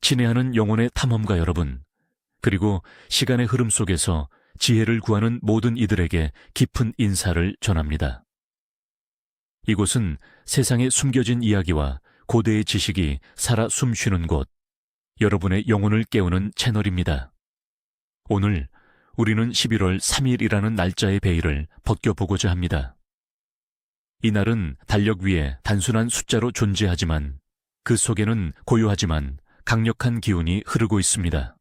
친애하는 영혼의 탐험가 여러분, 그리고 시간의 흐름 속에서 지혜를 구하는 모든 이들에게 깊은 인사를 전합니다. 이곳은 세상에 숨겨진 이야기와 고대의 지식이 살아 숨쉬는 곳, 여러분의 영혼을 깨우는 채널입니다. 오늘 우리는 11월 3일이라는 날짜의 베일을 벗겨보고자 합니다. 이날은 달력 위에 단순한 숫자로 존재하지만 그 속에는 고요하지만 강력한 기운이 흐르고 있습니다.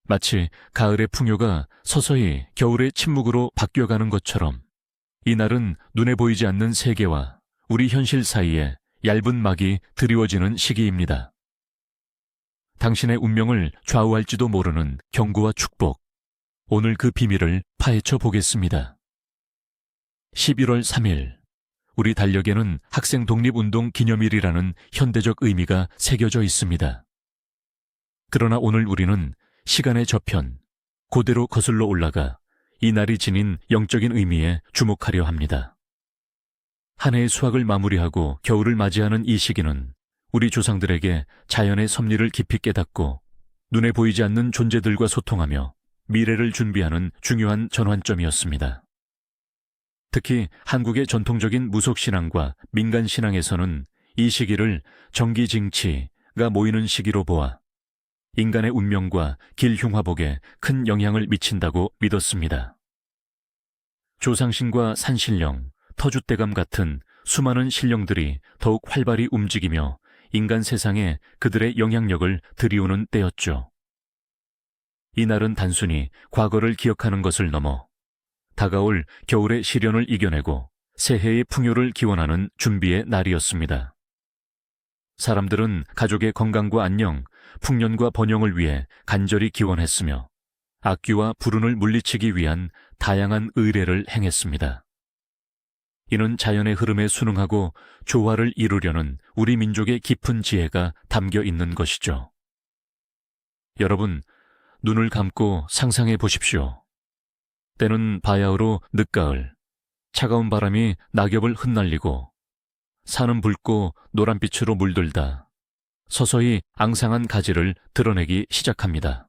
마치 가을의 풍요가 서서히 겨울의 침묵으로 바뀌어가는 것처럼 이날은 눈에 보이지 않는 세계와 우리 현실 사이에 얇은 막이 드리워지는 시기입니다. 당신의 운명을 좌우할지도 모르는 경고와 축복, 오늘 그 비밀을 파헤쳐 보겠습니다. 11월 3일, 우리 달력에는 학생 독립운동 기념일이라는 현대적 의미가 새겨져 있습니다. 그러나 오늘 우리는 시간의 저편, 고대로 거슬러 올라가 이 날이 지닌 영적인 의미에 주목하려 합니다. 한 해의 수학을 마무리하고 겨울을 맞이하는 이 시기는 우리 조상들에게 자연의 섭리를 깊이 깨닫고 눈에 보이지 않는 존재들과 소통하며 미래를 준비하는 중요한 전환점이었습니다. 특히 한국의 전통적인 무속신앙과 민간신앙에서는 이 시기를 정기징치가 모이는 시기로 보아 인간의 운명과 길흉화복에 큰 영향을 미친다고 믿었습니다. 조상신과 산신령, 터줏대감 같은 수많은 신령들이 더욱 활발히 움직이며 인간 세상에 그들의 영향력을 들이우는 때였죠. 이날은 단순히 과거를 기억하는 것을 넘어 다가올 겨울의 시련을 이겨내고 새해의 풍요를 기원하는 준비의 날이었습니다. 사람들은 가족의 건강과 안녕, 풍년과 번영을 위해 간절히 기원했으며 악귀와 불운을 물리치기 위한 다양한 의례를 행했습니다. 이는 자연의 흐름에 순응하고 조화를 이루려는 우리 민족의 깊은 지혜가 담겨 있는 것이죠. 여러분, 눈을 감고 상상해 보십시오. 때는 바야흐로 늦가을, 차가운 바람이 낙엽을 흩날리고 산은 붉고 노란빛으로 물들다 서서히 앙상한 가지를 드러내기 시작합니다.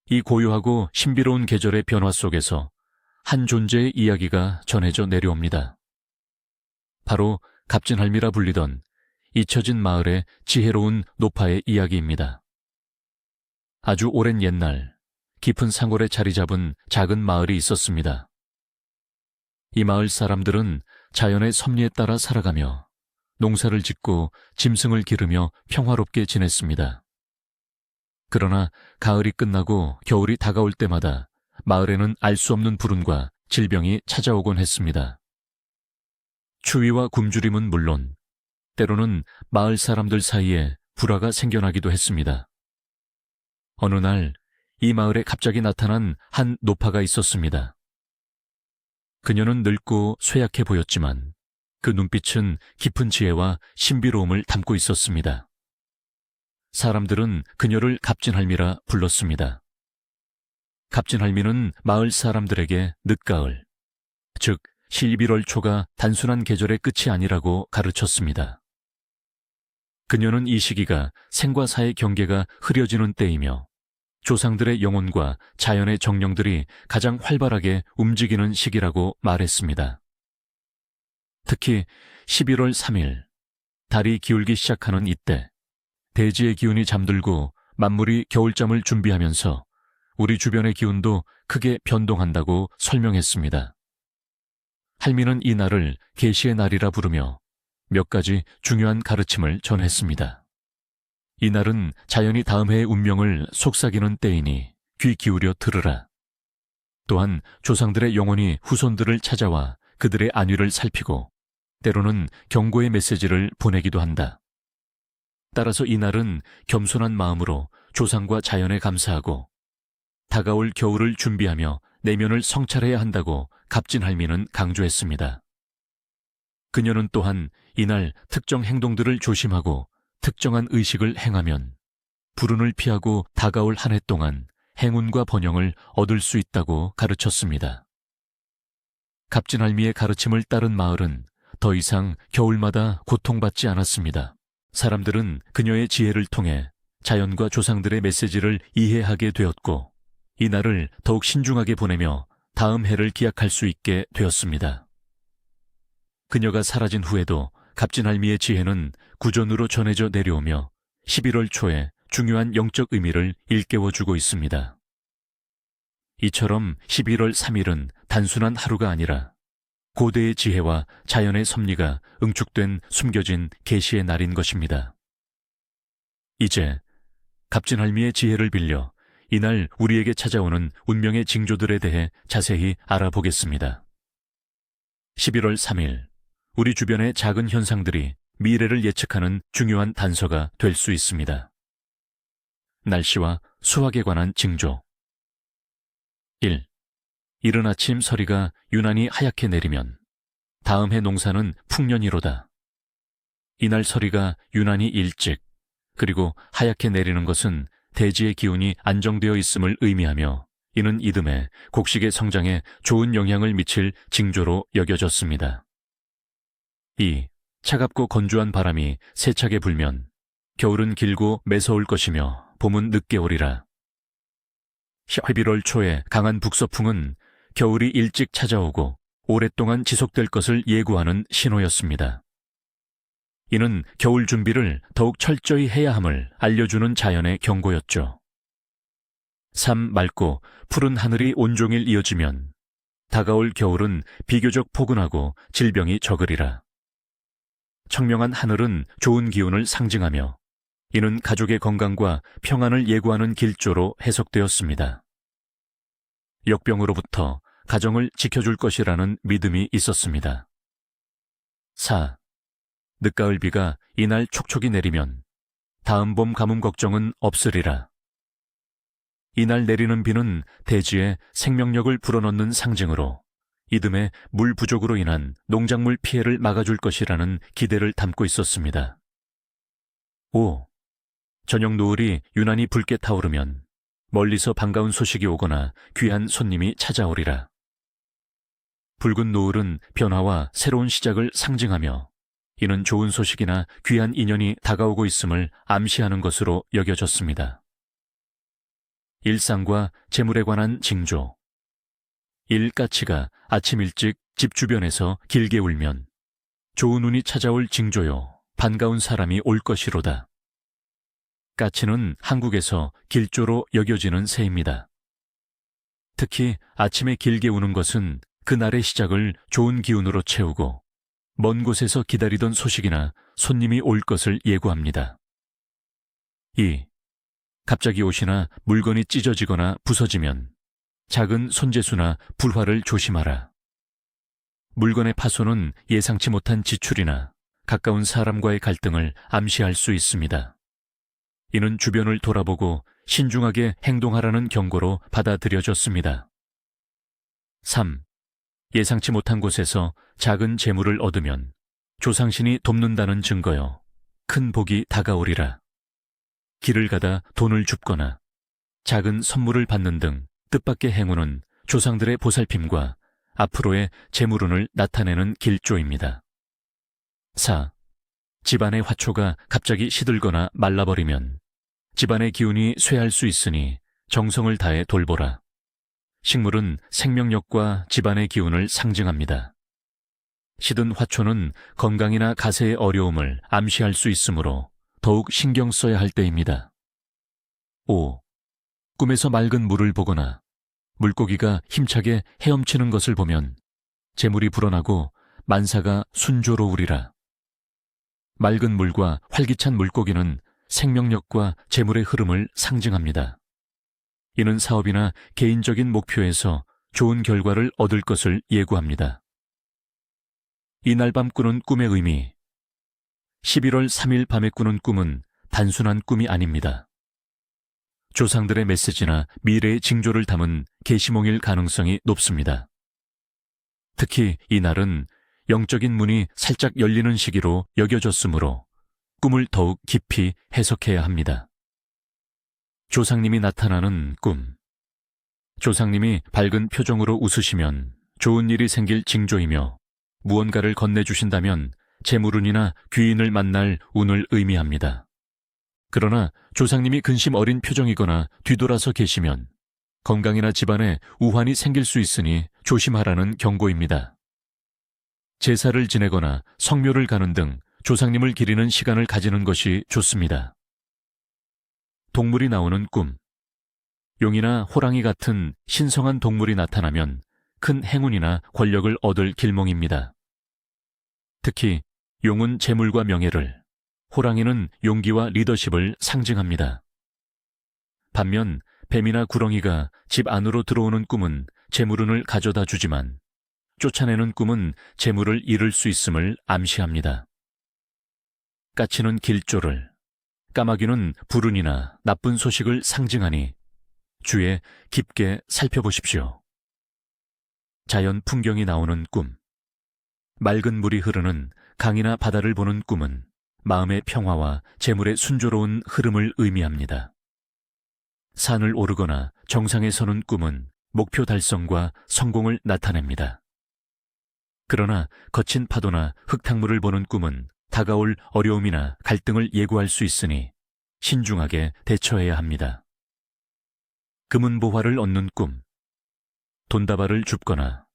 이 고요하고 신비로운 계절의 변화 속에서 한 존재의 이야기가 전해져 내려옵니다. 바로 갑진할미라 불리던 잊혀진 마을의 지혜로운 노파의 이야기입니다. 아주 오랜 옛날 깊은 상골에 자리 잡은 작은 마을이 있었습니다. 이 마을 사람들은 자연의 섭리에 따라 살아가며 농사를 짓고 짐승을 기르며 평화롭게 지냈습니다. 그러나 가을이 끝나고 겨울이 다가올 때마다 마을에는 알 수 없는 불운과 질병이 찾아오곤 했습니다. 추위와 굶주림은 물론 때로는 마을 사람들 사이에 불화가 생겨나기도 했습니다. 어느 날 이 마을에 갑자기 나타난 한 노파가 있었습니다. 그녀는 늙고 쇠약해 보였지만 그 눈빛은 깊은 지혜와 신비로움을 담고 있었습니다. 사람들은 그녀를 갑진할미라 불렀습니다. 갑진할미는 마을 사람들에게 늦가을, 즉 11월 초가 단순한 계절의 끝이 아니라고 가르쳤습니다. 그녀는 이 시기가 생과 사의 경계가 흐려지는 때이며 조상들의 영혼과 자연의 정령들이 가장 활발하게 움직이는 시기라고 말했습니다. 특히 11월 3일, 달이 기울기 시작하는 이때 대지의 기운이 잠들고 만물이 겨울잠을 준비하면서 우리 주변의 기운도 크게 변동한다고 설명했습니다. 할미는 이 날을 계시의 날이라 부르며 몇 가지 중요한 가르침을 전했습니다. 이 날은 자연이 다음 해의 운명을 속삭이는 때이니 귀 기울여 들으라. 또한 조상들의 영혼이 후손들을 찾아와 그들의 안위를 살피고 때로는 경고의 메시지를 보내기도 한다. 따라서 이 날은 겸손한 마음으로 조상과 자연에 감사하고 다가올 겨울을 준비하며 내면을 성찰해야 한다고 갑진할미는 강조했습니다. 그녀는 또한 이날 특정 행동들을 조심하고 특정한 의식을 행하면 불운을 피하고 다가올 한 해 동안 행운과 번영을 얻을 수 있다고 가르쳤습니다. 갑진할미의 가르침을 따른 마을은 더 이상 겨울마다 고통받지 않았습니다. 사람들은 그녀의 지혜를 통해 자연과 조상들의 메시지를 이해하게 되었고, 이날을 더욱 신중하게 보내며 다음 해를 기약할 수 있게 되었습니다. 그녀가 사라진 후에도 갑진할미의 지혜는 구전으로 전해져 내려오며 11월 초에 중요한 영적 의미를 일깨워주고 있습니다. 이처럼 11월 3일은 단순한 하루가 아니라 고대의 지혜와 자연의 섭리가 응축된 숨겨진 계시의 날인 것입니다. 이제 갑진할미의 지혜를 빌려 이날 우리에게 찾아오는 운명의 징조들에 대해 자세히 알아보겠습니다. 11월 3일, 우리 주변의 작은 현상들이 미래를 예측하는 중요한 단서가 될 수 있습니다. 날씨와 수확에 관한 징조. 1. 이른 아침 서리가 유난히 하얗게 내리면 다음 해 농사는 풍년이로다. 이날 서리가 유난히 일찍 그리고 하얗게 내리는 것은 대지의 기운이 안정되어 있음을 의미하며, 이는 이듬해 곡식의 성장에 좋은 영향을 미칠 징조로 여겨졌습니다. 2. 차갑고 건조한 바람이 세차게 불면 겨울은 길고 매서울 것이며 봄은 늦게 오리라. 11월 초에 강한 북서풍은 겨울이 일찍 찾아오고 오랫동안 지속될 것을 예고하는 신호였습니다. 이는 겨울 준비를 더욱 철저히 해야 함을 알려주는 자연의 경고였죠. 3. 맑고 푸른 하늘이 온종일 이어지면 다가올 겨울은 비교적 포근하고 질병이 적으리라. 청명한 하늘은 좋은 기운을 상징하며, 이는 가족의 건강과 평안을 예고하는 길조로 해석되었습니다. 역병으로부터 가정을 지켜줄 것이라는 믿음이 있었습니다. 4. 늦가을 비가 이날 촉촉이 내리면 다음 봄 가뭄 걱정은 없으리라. 이날 내리는 비는 대지에 생명력을 불어넣는 상징으로 이듬해 물 부족으로 인한 농작물 피해를 막아줄 것이라는 기대를 담고 있었습니다. 5. 저녁 노을이 유난히 붉게 타오르면 멀리서 반가운 소식이 오거나 귀한 손님이 찾아오리라. 붉은 노을은 변화와 새로운 시작을 상징하며, 이는 좋은 소식이나 귀한 인연이 다가오고 있음을 암시하는 것으로 여겨졌습니다. 일상과 재물에 관한 징조. 일까치가 아침 일찍 집 주변에서 길게 울면 좋은 운이 찾아올 징조요, 반가운 사람이 올 것이로다. 까치는 한국에서 길조로 여겨지는 새입니다. 특히 아침에 길게 우는 것은 그날의 시작을 좋은 기운으로 채우고 먼 곳에서 기다리던 소식이나 손님이 올 것을 예고합니다. 2. 갑자기 옷이나 물건이 찢어지거나 부서지면 작은 손재수나 불화를 조심하라. 물건의 파손은 예상치 못한 지출이나 가까운 사람과의 갈등을 암시할 수 있습니다. 이는 주변을 돌아보고 신중하게 행동하라는 경고로 받아들여졌습니다. 3. 예상치 못한 곳에서 작은 재물을 얻으면 조상신이 돕는다는 증거요, 큰 복이 다가오리라. 길을 가다 돈을 줍거나 작은 선물을 받는 등 뜻밖의 행운은 조상들의 보살핌과 앞으로의 재물운을 나타내는 길조입니다. 4. 집안의 화초가 갑자기 시들거나 말라버리면 집안의 기운이 쇠할 수 있으니 정성을 다해 돌보라. 식물은 생명력과 집안의 기운을 상징합니다. 시든 화초는 건강이나 가세의 어려움을 암시할 수 있으므로 더욱 신경 써야 할 때입니다. 5. 꿈에서 맑은 물을 보거나 물고기가 힘차게 헤엄치는 것을 보면 재물이 불어나고 만사가 순조로우리라. 맑은 물과 활기찬 물고기는 생명력과 재물의 흐름을 상징합니다. 이는 사업이나 개인적인 목표에서 좋은 결과를 얻을 것을 예고합니다. 이날 밤 꾸는 꿈의 의미. 11월 3일 밤에 꾸는 꿈은 단순한 꿈이 아닙니다. 조상들의 메시지나 미래의 징조를 담은 계시몽일 가능성이 높습니다. 특히 이날은 영적인 문이 살짝 열리는 시기로 여겨졌으므로 꿈을 더욱 깊이 해석해야 합니다. 조상님이 나타나는 꿈. 조상님이 밝은 표정으로 웃으시면 좋은 일이 생길 징조이며, 무언가를 건네주신다면 재물운이나 귀인을 만날 운을 의미합니다. 그러나 조상님이 근심 어린 표정이거나 뒤돌아서 계시면 건강이나 집안에 우환이 생길 수 있으니 조심하라는 경고입니다. 제사를 지내거나 성묘를 가는 등 조상님을 기리는 시간을 가지는 것이 좋습니다. 동물이 나오는 꿈. 용이나 호랑이 같은 신성한 동물이 나타나면 큰 행운이나 권력을 얻을 길몽입니다. 특히 용은 재물과 명예를, 호랑이는 용기와 리더십을 상징합니다. 반면 뱀이나 구렁이가 집 안으로 들어오는 꿈은 재물운을 가져다 주지만 쫓아내는 꿈은 재물을 잃을 수 있음을 암시합니다. 까치는 길조를, 까마귀는 불운이나 나쁜 소식을 상징하니 주에 깊게 살펴보십시오. 자연 풍경이 나오는 꿈. 맑은 물이 흐르는 강이나 바다를 보는 꿈은 마음의 평화와 재물의 순조로운 흐름을 의미합니다. 산을 오르거나 정상에 서는 꿈은 목표 달성과 성공을 나타냅니다. 그러나 거친 파도나 흙탕물을 보는 꿈은 다가올 어려움이나 갈등을 예고할 수 있으니 신중하게 대처해야 합니다. 금은보화를 얻는 꿈. 돈다발을 줍거나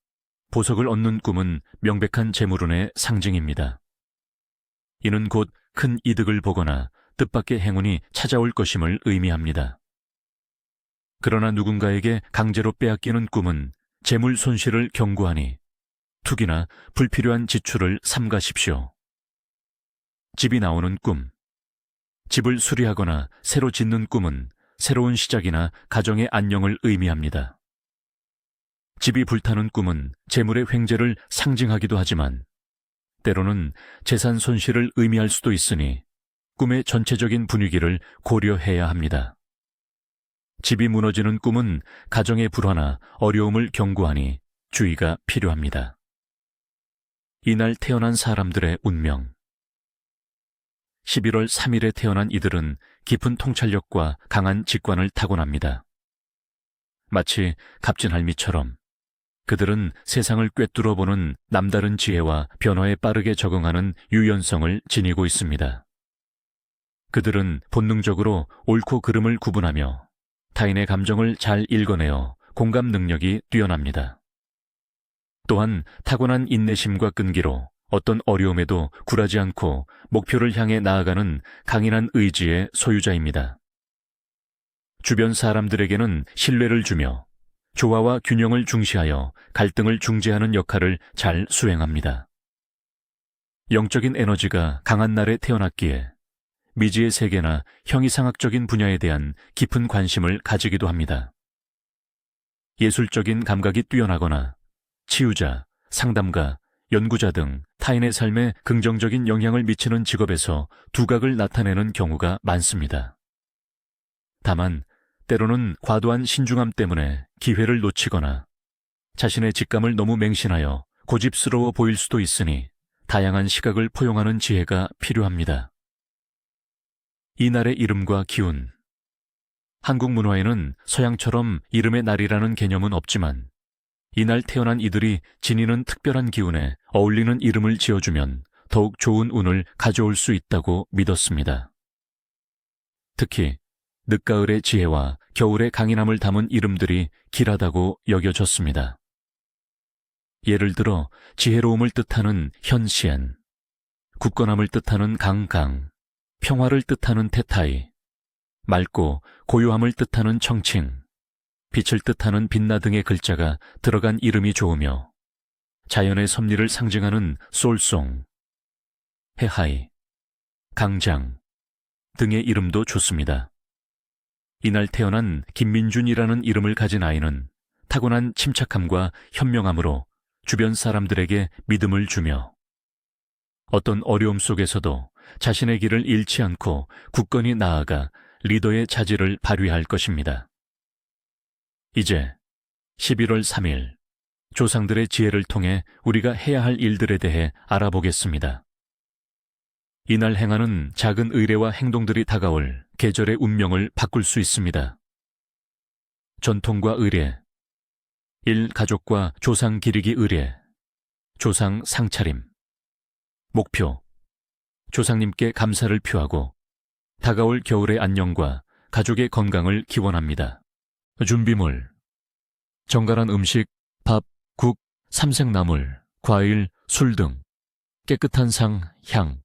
보석을 얻는 꿈은 명백한 재물운의 상징입니다. 이는 곧 큰 이득을 보거나 뜻밖의 행운이 찾아올 것임을 의미합니다. 그러나 누군가에게 강제로 빼앗기는 꿈은 재물 손실을 경고하니 투기나 불필요한 지출을 삼가십시오. 집이 나오는 꿈. 집을 수리하거나 새로 짓는 꿈은 새로운 시작이나 가정의 안녕을 의미합니다. 집이 불타는 꿈은 재물의 횡재를 상징하기도 하지만 때로는 재산 손실을 의미할 수도 있으니 꿈의 전체적인 분위기를 고려해야 합니다. 집이 무너지는 꿈은 가정의 불화나 어려움을 경고하니 주의가 필요합니다. 이날 태어난 사람들의 운명. 11월 3일에 태어난 이들은 깊은 통찰력과 강한 직관을 타고납니다. 마치 갑진할미처럼 그들은 세상을 꿰뚫어 보는 남다른 지혜와 변화에 빠르게 적응하는 유연성을 지니고 있습니다. 그들은 본능적으로 옳고 그름을 구분하며 타인의 감정을 잘 읽어내어 공감 능력이 뛰어납니다. 또한 타고난 인내심과 끈기로 어떤 어려움에도 굴하지 않고 목표를 향해 나아가는 강인한 의지의 소유자입니다. 주변 사람들에게는 신뢰를 주며 조화와 균형을 중시하여 갈등을 중재하는 역할을 잘 수행합니다. 영적인 에너지가 강한 날에 태어났기에 미지의 세계나 형이상학적인 분야에 대한 깊은 관심을 가지기도 합니다. 예술적인 감각이 뛰어나거나 치유자, 상담가, 연구자 등 타인의 삶에 긍정적인 영향을 미치는 직업에서 두각을 나타내는 경우가 많습니다. 다만 때로는 과도한 신중함 때문에 기회를 놓치거나 자신의 직감을 너무 맹신하여 고집스러워 보일 수도 있으니 다양한 시각을 포용하는 지혜가 필요합니다. 이날의 이름과 기운. 한국 문화에는 서양처럼 이름의 날이라는 개념은 없지만 이날 태어난 이들이 지니는 특별한 기운에 어울리는 이름을 지어주면 더욱 좋은 운을 가져올 수 있다고 믿었습니다. 특히 늦가을의 지혜와 겨울의 강인함을 담은 이름들이 길하다고 여겨졌습니다. 예를 들어 지혜로움을 뜻하는 현시엔, 굳건함을 뜻하는 강강, 평화를 뜻하는 태타이, 맑고 고요함을 뜻하는 청칭, 빛을 뜻하는 빛나 등의 글자가 들어간 이름이 좋으며 자연의 섭리를 상징하는 솔송, 해하이, 강장 등의 이름도 좋습니다. 이날 태어난 김민준이라는 이름을 가진 아이는 타고난 침착함과 현명함으로 주변 사람들에게 믿음을 주며 어떤 어려움 속에서도 자신의 길을 잃지 않고 굳건히 나아가 리더의 자질을 발휘할 것입니다. 이제 11월 3일 조상들의 지혜를 통해 우리가 해야 할 일들에 대해 알아보겠습니다. 이날 행하는 작은 의례와 행동들이 다가올 계절의 운명을 바꿀 수 있습니다. 전통과 의례, 일가족과 조상 기리기 의례, 조상 상차림, 목표. 조상님께 감사를 표하고 다가올 겨울의 안녕과 가족의 건강을 기원합니다. 준비물. 정갈한 음식, 밥, 국, 삼색나물, 과일, 술 등 깨끗한 상, 향.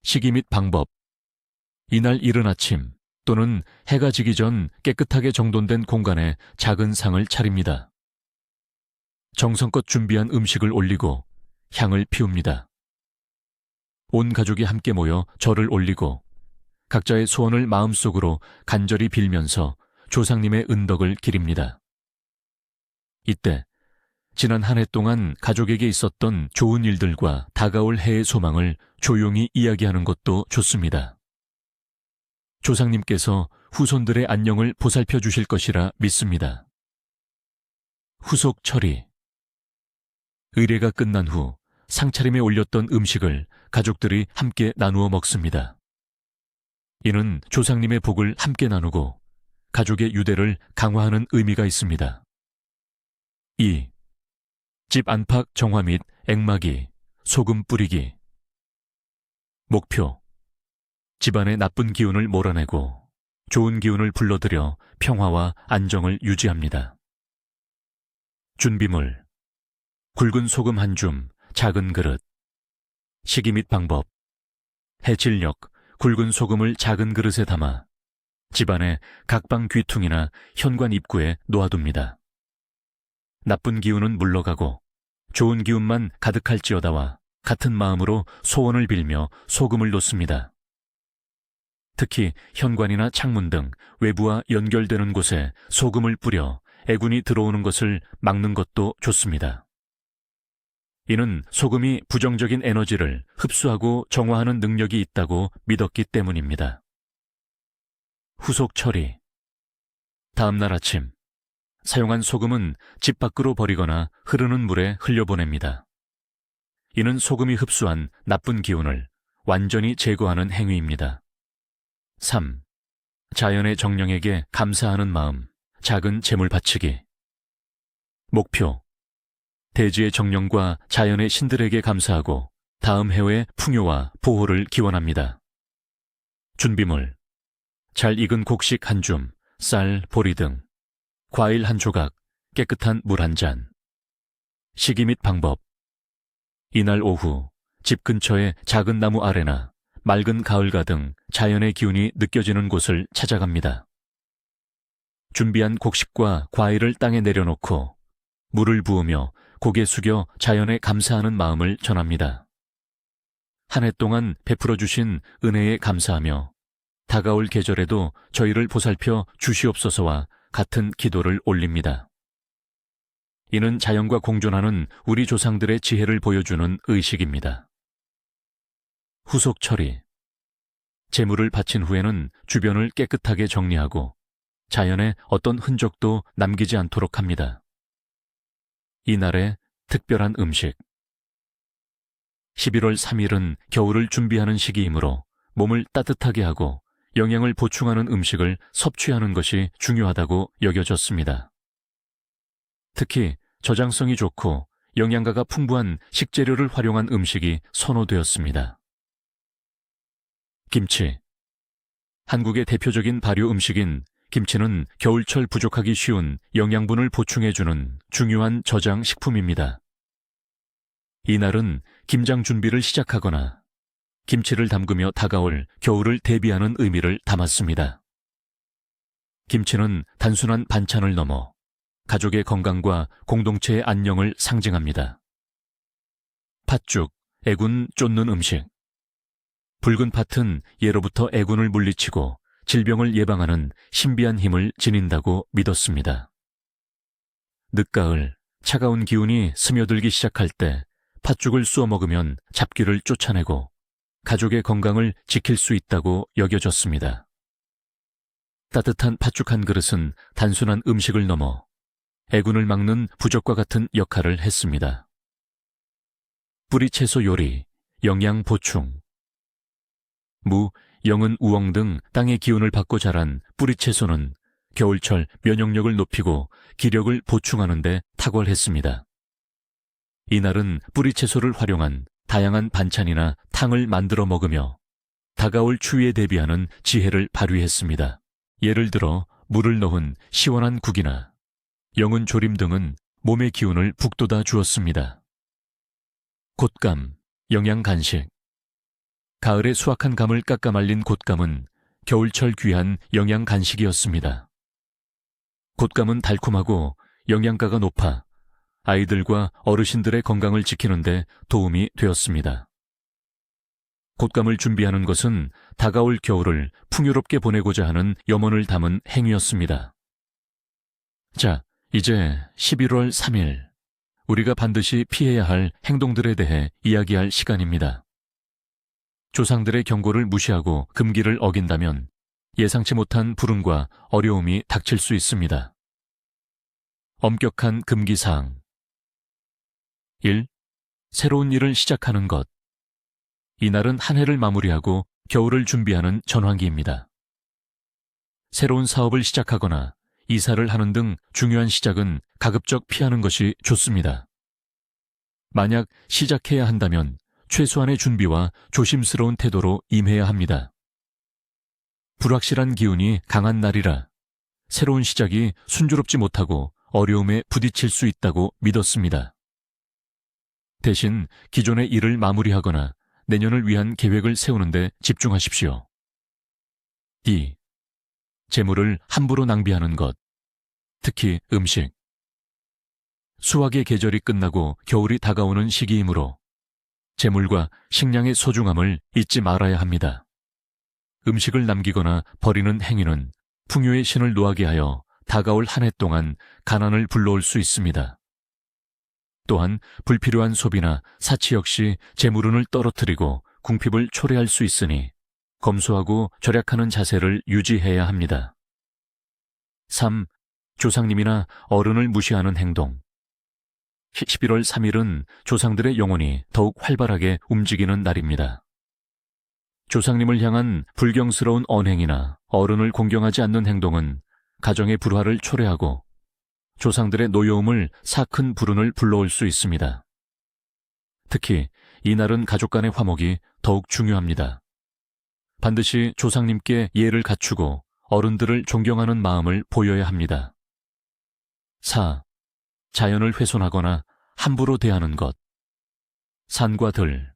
시기 및 방법. 이날 이른 아침 또는 해가 지기 전 깨끗하게 정돈된 공간에 작은 상을 차립니다. 정성껏 준비한 음식을 올리고 향을 피웁니다. 온 가족이 함께 모여 절을 올리고 각자의 소원을 마음속으로 간절히 빌면서 조상님의 은덕을 기립니다. 이때 지난 한 해 동안 가족에게 있었던 좋은 일들과 다가올 해의 소망을 조용히 이야기하는 것도 좋습니다. 조상님께서 후손들의 안녕을 보살펴 주실 것이라 믿습니다. 후속 처리. 의례가 끝난 후 상차림에 올렸던 음식을 가족들이 함께 나누어 먹습니다. 이는 조상님의 복을 함께 나누고 가족의 유대를 강화하는 의미가 있습니다. 2. 집 안팎 정화 및 액막이, 소금 뿌리기. 목표. 집안의 나쁜 기운을 몰아내고 좋은 기운을 불러들여 평화와 안정을 유지합니다. 준비물. 굵은 소금 한 줌, 작은 그릇. 시기 및 방법. 해질녘 굵은 소금을 작은 그릇에 담아 집안의 각방 귀퉁이나 현관 입구에 놓아둡니다. 나쁜 기운은 물러가고 좋은 기운만 가득할지어다와 같은 마음으로 소원을 빌며 소금을 놓습니다. 특히 현관이나 창문 등 외부와 연결되는 곳에 소금을 뿌려 애군이 들어오는 것을 막는 것도 좋습니다. 이는 소금이 부정적인 에너지를 흡수하고 정화하는 능력이 있다고 믿었기 때문입니다. 후속 처리. 다음날 아침, 사용한 소금은 집 밖으로 버리거나 흐르는 물에 흘려보냅니다. 이는 소금이 흡수한 나쁜 기운을 완전히 제거하는 행위입니다. 3. 자연의 정령에게 감사하는 마음, 작은 재물 바치기. 목표. 대지의 정령과 자연의 신들에게 감사하고 다음 해의 풍요와 보호를 기원합니다. 준비물. 잘 익은 곡식 한 줌, 쌀, 보리 등, 과일 한 조각, 깨끗한 물 한 잔. 시기 및 방법. 이날 오후 집 근처의 작은 나무 아래나 맑은 가을가 등 자연의 기운이 느껴지는 곳을 찾아갑니다. 준비한 곡식과 과일을 땅에 내려놓고 물을 부으며 고개 숙여 자연에 감사하는 마음을 전합니다. 한 해 동안 베풀어 주신 은혜에 감사하며 다가올 계절에도 저희를 보살펴 주시옵소서와 같은 기도를 올립니다. 이는 자연과 공존하는 우리 조상들의 지혜를 보여주는 의식입니다. 후속 처리. 제물을 바친 후에는 주변을 깨끗하게 정리하고 자연에 어떤 흔적도 남기지 않도록 합니다. 이날의 특별한 음식. 11월 3일은 겨울을 준비하는 시기이므로 몸을 따뜻하게 하고 영양을 보충하는 음식을 섭취하는 것이 중요하다고 여겨졌습니다. 특히 저장성이 좋고 영양가가 풍부한 식재료를 활용한 음식이 선호되었습니다. 김치. 한국의 대표적인 발효 음식인 김치는 겨울철 부족하기 쉬운 영양분을 보충해주는 중요한 저장 식품입니다. 이날은 김장 준비를 시작하거나 김치를 담그며 다가올 겨울을 대비하는 의미를 담았습니다. 김치는 단순한 반찬을 넘어 가족의 건강과 공동체의 안녕을 상징합니다. 팥죽, 애군 쫓는 음식. 붉은 팥은 예로부터 애군을 물리치고 질병을 예방하는 신비한 힘을 지닌다고 믿었습니다. 늦가을, 차가운 기운이 스며들기 시작할 때 팥죽을 쑤어 먹으면 잡귀를 쫓아내고 가족의 건강을 지킬 수 있다고 여겨졌습니다. 따뜻한 팥죽 한 그릇은 단순한 음식을 넘어 애군을 막는 부적과 같은 역할을 했습니다. 뿌리채소 요리, 영양 보충. 무, 영은, 우엉 등 땅의 기운을 받고 자란 뿌리채소는 겨울철 면역력을 높이고 기력을 보충하는 데 탁월했습니다. 이날은 뿌리채소를 활용한 다양한 반찬이나 탕을 만들어 먹으며 다가올 추위에 대비하는 지혜를 발휘했습니다. 예를 들어 물을 넣은 시원한 국이나 영은 조림 등은 몸의 기운을 북돋아 주었습니다. 곶감, 영양 간식. 가을에 수확한 감을 깎아 말린 곶감은 겨울철 귀한 영양 간식이었습니다. 곶감은 달콤하고 영양가가 높아 아이들과 어르신들의 건강을 지키는 데 도움이 되었습니다. 곶감을 준비하는 것은 다가올 겨울을 풍요롭게 보내고자 하는 염원을 담은 행위였습니다. 자, 이제 11월 3일, 우리가 반드시 피해야 할 행동들에 대해 이야기할 시간입니다. 조상들의 경고를 무시하고 금기를 어긴다면 예상치 못한 불운과 어려움이 닥칠 수 있습니다. 엄격한 금기사항. 1. 새로운 일을 시작하는 것. 이날은 한 해를 마무리하고 겨울을 준비하는 전환기입니다. 새로운 사업을 시작하거나 이사를 하는 등 중요한 시작은 가급적 피하는 것이 좋습니다. 만약 시작해야 한다면 최소한의 준비와 조심스러운 태도로 임해야 합니다. 불확실한 기운이 강한 날이라 새로운 시작이 순조롭지 못하고 어려움에 부딪힐 수 있다고 믿었습니다. 대신 기존의 일을 마무리하거나 내년을 위한 계획을 세우는 데 집중하십시오. 2. 재물을 함부로 낭비하는 것, 특히 음식. 수확의 계절이 끝나고 겨울이 다가오는 시기이므로 재물과 식량의 소중함을 잊지 말아야 합니다. 음식을 남기거나 버리는 행위는 풍요의 신을 노하게 하여 다가올 한 해 동안 가난을 불러올 수 있습니다. 또한 불필요한 소비나 사치 역시 재물운을 떨어뜨리고 궁핍을 초래할 수 있으니 검소하고 절약하는 자세를 유지해야 합니다. 3. 조상님이나 어른을 무시하는 행동. 11월 3일은 조상들의 영혼이 더욱 활발하게 움직이는 날입니다. 조상님을 향한 불경스러운 언행이나 어른을 공경하지 않는 행동은 가정의 불화를 초래하고 조상들의 노여움을 사큰 불운을 불러올 수 있습니다. 특히 이날은 가족 간의 화목이 더욱 중요합니다. 반드시 조상님께 예를 갖추고 어른들을 존경하는 마음을 보여야 합니다. 4. 자연을 훼손하거나 함부로 대하는 것. 산과 들,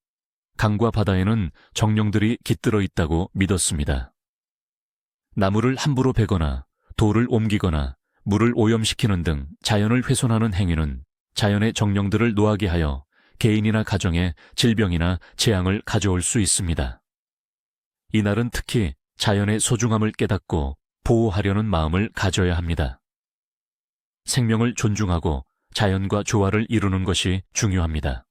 강과 바다에는 정령들이 깃들어 있다고 믿었습니다. 나무를 함부로 베거나 돌을 옮기거나 물을 오염시키는 등 자연을 훼손하는 행위는 자연의 정령들을 노하게 하여 개인이나 가정에 질병이나 재앙을 가져올 수 있습니다. 이날은 특히 자연의 소중함을 깨닫고 보호하려는 마음을 가져야 합니다. 생명을 존중하고 자연과 조화를 이루는 것이 중요합니다.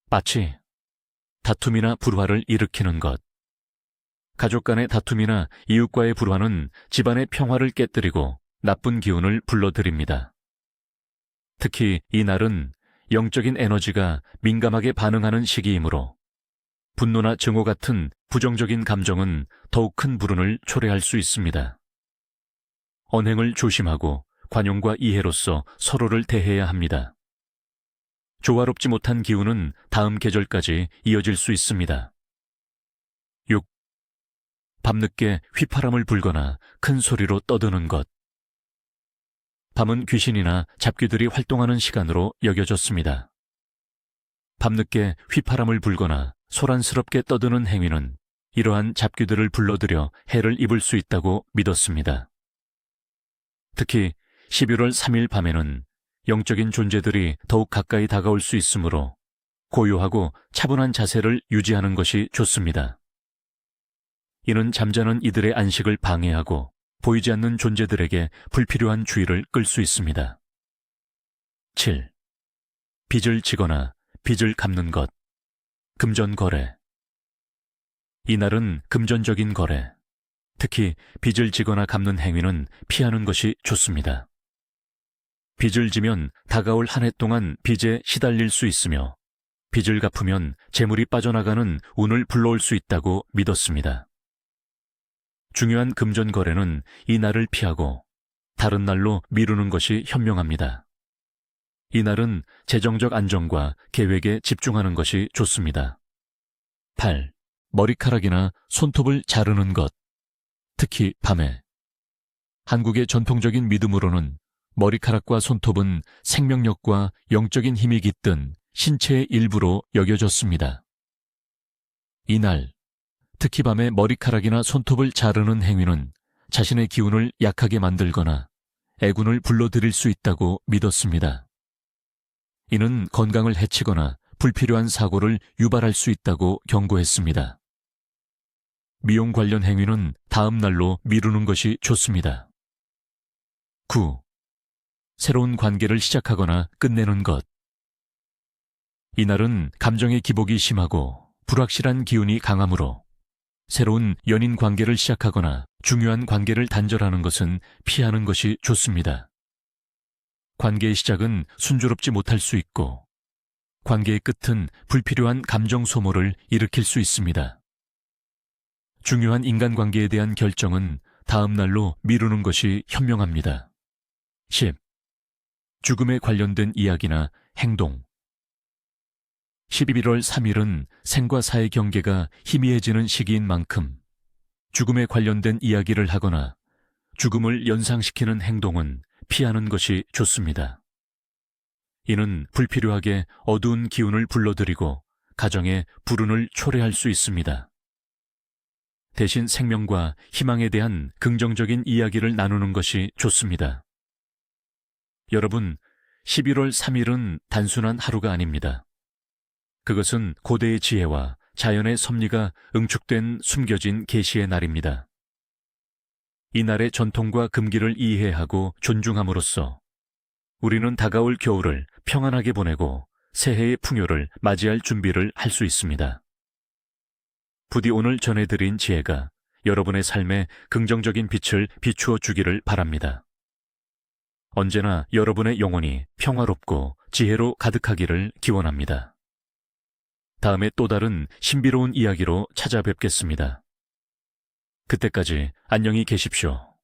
빠치, 다툼이나 불화를 일으키는 것. 가족 간의 다툼이나 이웃과의 불화는 집안의 평화를 깨뜨리고 나쁜 기운을 불러들입니다. 특히 이 날은 영적인 에너지가 민감하게 반응하는 시기이므로 분노나 증오 같은 부정적인 감정은 더욱 큰 불운을 초래할 수 있습니다. 언행을 조심하고 관용과 이해로서 서로를 대해야 합니다. 조화롭지 못한 기운은 다음 계절까지 이어질 수 있습니다. 6. 밤늦게 휘파람을 불거나 큰 소리로 떠드는 것. 밤은 귀신이나 잡귀들이 활동하는 시간으로 여겨졌습니다. 밤늦게 휘파람을 불거나 소란스럽게 떠드는 행위는 이러한 잡귀들을 불러들여 해를 입을 수 있다고 믿었습니다. 특히 11월 3일 밤에는 영적인 존재들이 더욱 가까이 다가올 수 있으므로 고요하고 차분한 자세를 유지하는 것이 좋습니다. 이는 잠자는 이들의 안식을 방해하고 보이지 않는 존재들에게 불필요한 주의를 끌 수 있습니다. 7. 빚을 지거나 빚을 갚는 것. 금전거래. 이날은 금전적인 거래, 특히 빚을 지거나 갚는 행위는 피하는 것이 좋습니다. 빚을 지면 다가올 한 해 동안 빚에 시달릴 수 있으며 빚을 갚으면 재물이 빠져나가는 운을 불러올 수 있다고 믿었습니다. 중요한 금전 거래는 이 날을 피하고 다른 날로 미루는 것이 현명합니다. 이날은 재정적 안정과 계획에 집중하는 것이 좋습니다. 8. 머리카락이나 손톱을 자르는 것, 특히 밤에. 한국의 전통적인 믿음으로는 머리카락과 손톱은 생명력과 영적인 힘이 깃든 신체의 일부로 여겨졌습니다. 이날, 특히 밤에 머리카락이나 손톱을 자르는 행위는 자신의 기운을 약하게 만들거나 애군을 불러들일 수 있다고 믿었습니다. 이는 건강을 해치거나 불필요한 사고를 유발할 수 있다고 경고했습니다. 미용 관련 행위는 다음 날로 미루는 것이 좋습니다. 9. 새로운 관계를 시작하거나 끝내는 것. 이날은 감정의 기복이 심하고 불확실한 기운이 강하므로 새로운 연인 관계를 시작하거나 중요한 관계를 단절하는 것은 피하는 것이 좋습니다. 관계의 시작은 순조롭지 못할 수 있고 관계의 끝은 불필요한 감정 소모를 일으킬 수 있습니다. 중요한 인간관계에 대한 결정은 다음 날로 미루는 것이 현명합니다. 10. 죽음에 관련된 이야기나 행동. 11월 3일은 생과 사의 경계가 희미해지는 시기인 만큼 죽음에 관련된 이야기를 하거나 죽음을 연상시키는 행동은 피하는 것이 좋습니다. 이는 불필요하게 어두운 기운을 불러들이고 가정의 불운을 초래할 수 있습니다. 대신 생명과 희망에 대한 긍정적인 이야기를 나누는 것이 좋습니다. 여러분, 11월 3일은 단순한 하루가 아닙니다. 그것은 고대의 지혜와 자연의 섭리가 응축된 숨겨진 계시의 날입니다. 이 날의 전통과 금기를 이해하고 존중함으로써 우리는 다가올 겨울을 평안하게 보내고 새해의 풍요를 맞이할 준비를 할 수 있습니다. 부디 오늘 전해드린 지혜가 여러분의 삶에 긍정적인 빛을 비추어 주기를 바랍니다. 언제나 여러분의 영혼이 평화롭고 지혜로 가득하기를 기원합니다. 다음에 또 다른 신비로운 이야기로 찾아뵙겠습니다. 그때까지 안녕히 계십시오.